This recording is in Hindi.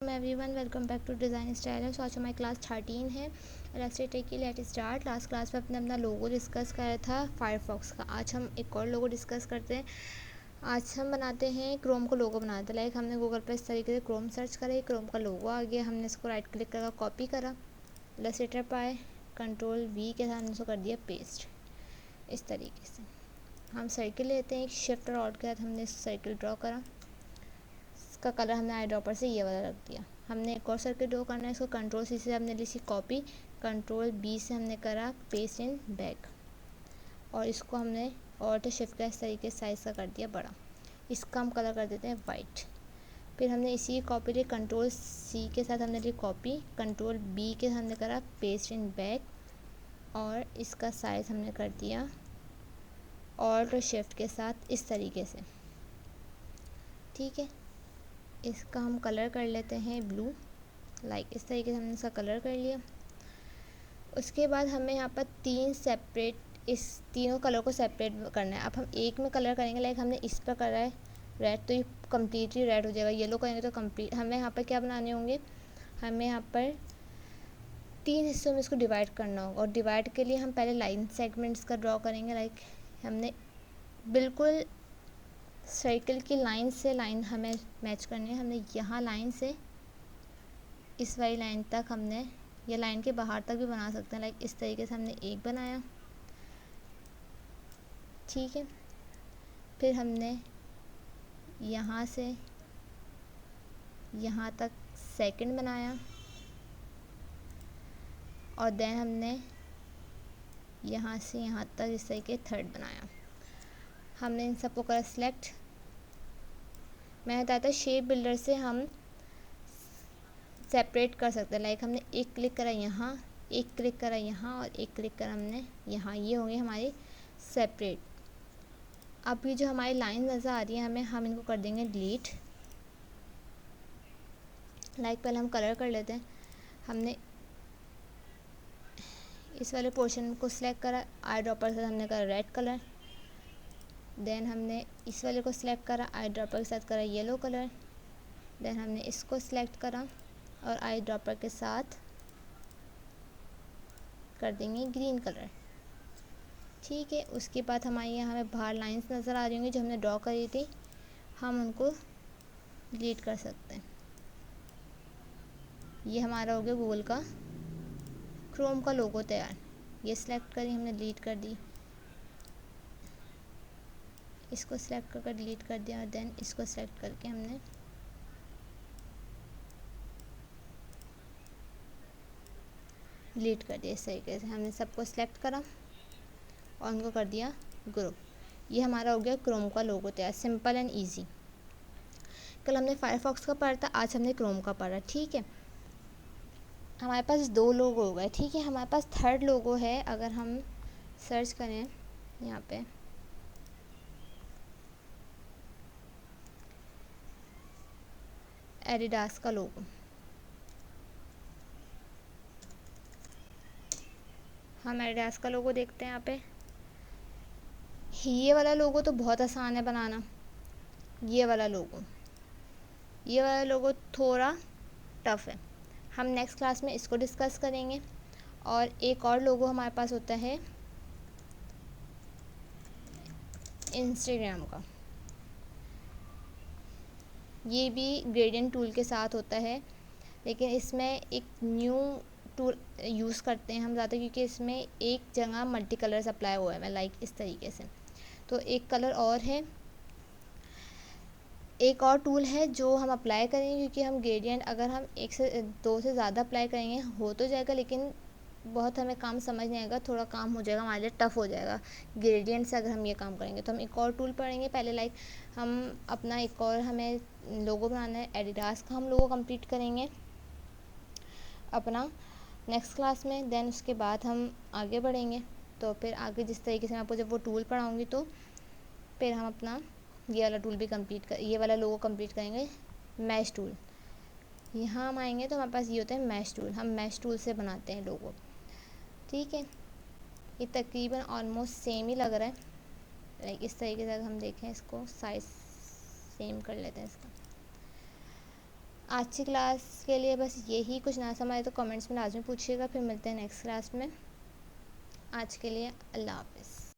Everyone welcome back to design style. So आज हमारी क्लास 13 है। इलस्ट्रेटर की लेट स्टार्ट। लास्ट क्लास में अपना लोगो डिस्कस करा था फायरफॉक्स का। आज हम एक और लोगो डिस्कस करते हैं। आज हम बनाते हैं क्रोम को लोगो बनाते हैं। लाइक हमने गूगल पर इस तरीके से क्रोम सर्च करा, क्रोम का लोगो आ गया। हमने इसको राइट क्लिक करके कॉपी करा, इलस्ट्रेटर पर आए, कंट्रोल V के साथ इसको कर दिया पेस्ट। इस तरीके से हम सर्किल लेते हैं, एक शिफ्ट और ऑल्ट के साथ हमने सर्किल ड्रॉ करा। इसका कलर हमने आई ड्रॉपर से ये वाला रख दिया। हमने एक और सर्किल ड्रॉ करना है, इसको कंट्रोल C से हमने ली सी कॉपी, कंट्रोल B से हमने करा पेस्ट इन बैक, और इसको हमने ऑल्ट शिफ्ट का इस तरीके साइज़ का कर दिया बड़ा। इसका हम कलर कर देते हैं वाइट। फिर हमने इसी कॉपी ली, कंट्रोल C के साथ हमने ली कॉपी, कंट्रोल B के हमने करा पेस्ट इन बैक, और इसका साइज़ हमने कर दिया ऑल्ट शिफ्ट के साथ इस तरीके से। ठीक है, इसका हम कलर कर लेते हैं ब्लू। लाइक इस तरीके से हमने इसका कलर कर लिया। उसके बाद हमें यहाँ पर इस तीनों कलर को सेपरेट करना है। अब हम एक में कलर करेंगे, लाइक हमने इस पर करा है रेड, तो ये कम्प्लीटली रेड हो जाएगा। येलो करेंगे तो कम्प्लीट। हमें यहाँ पर क्या बनाने होंगे, हमें यहाँ पर 3 हिस्सों में इसको डिवाइड करना होगा। और डिवाइड के लिए हम पहले लाइन सेगमेंट्स का ड्रॉ करेंगे। लाइक हमने बिल्कुल सर्किल की लाइन से लाइन हमें मैच करनी है। हमने यहाँ लाइन से इस वाली लाइन तक हमने, या लाइन के बाहर तक भी बना सकते हैं। लाइक इस तरीके से हमने एक बनाया। ठीक है, फिर हमने यहाँ से यहाँ तक सेकंड बनाया, और देन हमने यहाँ से यहाँ तक इस तरीके थर्ड बनाया। हमने इन सबको करा सिलेक्ट। मैं बताया था शेप बिल्डर से हम सेपरेट कर सकते हैं। लाइक हमने एक क्लिक करा यहाँ, एक क्लिक करा यहाँ, और एक क्लिक करा हमने यहाँ। ये होंगे हमारे सेपरेट। अब ये जो हमारी लाइन नज़र आ रही है हम इनको कर देंगे डिलीट। लाइक पहले हम कलर कर लेते हैं। हमने इस वाले पोर्शन को सिलेक्ट करा, आई ड्रॉपर से हमने करा रेड कलर। देन हमने इस वाले को सिलेक्ट करा, आई ड्रॉपर के साथ करा येलो कलर। देन हमने इसको सिलेक्ट करा और आई ड्रॉपर के साथ कर देंगे ग्रीन कलर। ठीक है, उसके बाद हमारे यहाँ हमें बाहर लाइंस नज़र आ रही होंगी जो हमने ड्रॉ करी थी, हम उनको डिलीट कर सकते हैं। ये हमारा हो गया गूगल का क्रोम का लोगो तैयार। ये सिलेक्ट करी, हमने डिलीट कर दी। इसको सिलेक्ट करके डिलीट कर दिया, और देन इसको सिलेक्ट करके हमने डिलीट कर दिया। इस तरीके से हमने सबको सिलेक्ट करा और उनको कर दिया ग्रुप। ये हमारा हो गया क्रोम का लोगो तैयार, सिंपल एंड इजी। कल हमने फायरफॉक्स का पढ़ा था, आज हमने क्रोम का पढ़ा। ठीक है, हमारे पास 2 लोगो हो गए। ठीक है, हमारे पास थर्ड लोगो है। अगर हम सर्च करें यहाँ पे, एडिडास का लोगो, हम एडिडास का लोगो देखते हैं यहाँ पे। ये वाला लोगो तो बहुत आसान है बनाना। ये वाला लोगो थोड़ा टफ है। हम नेक्स्ट क्लास में इसको डिस्कस करेंगे। और एक और लोगो हमारे पास होता है इंस्टाग्राम का। ये भी ग्रेडियंट टूल के साथ होता है, लेकिन इसमें एक न्यू टूल यूज़ करते हैं हम ज़्यादा, क्योंकि इसमें एक जगह मल्टी कलर्स अप्लाई हुआ है। लाइक इस तरीके से। तो एक कलर और है, एक और टूल है जो हम अप्लाई करेंगे, क्योंकि हम ग्रेडियंट अगर हम 1 से 2 से ज़्यादा अप्लाई करेंगे हो तो जाएगा, लेकिन बहुत हमें काम समझ नहीं आएगा, थोड़ा काम हो जाएगा, हमारे लिए टफ़ हो जाएगा ग्रेडियंट से अगर हम ये काम करेंगे। तो हम एक और टूल पढ़ेंगे पहले। लाइक हम अपना एक और हमें लोगो बनाना है एडिडास का, हम लोगो कंप्लीट करेंगे अपना नेक्स्ट क्लास में। देन उसके बाद हम आगे बढ़ेंगे। तो फिर आगे जिस तरीके से मैं आपको जब वो टूल पढ़ाऊँगी तो फिर हम अपना ये वाला टूल भी ये वाला लोगो कंप्लीट करेंगे, मैश टूल। यहाँ हम आएंगे तो हमारे पास ये होता है मैश टूल। हम मैश टूल से बनाते हैं लोगो। ठीक है, ये तकरीबन ऑलमोस्ट सेम ही लग रहा है। लाइक इस तरीके से अगर हम देखें, इसको साइज सेम कर लेते हैं इसका। आज की क्लास के लिए बस यही, कुछ ना समझ आए तो कमेंट्स में लाजमी पूछिएगा। फिर मिलते हैं नेक्स्ट क्लास में। आज के लिए अल्लाह हाफ़िज़।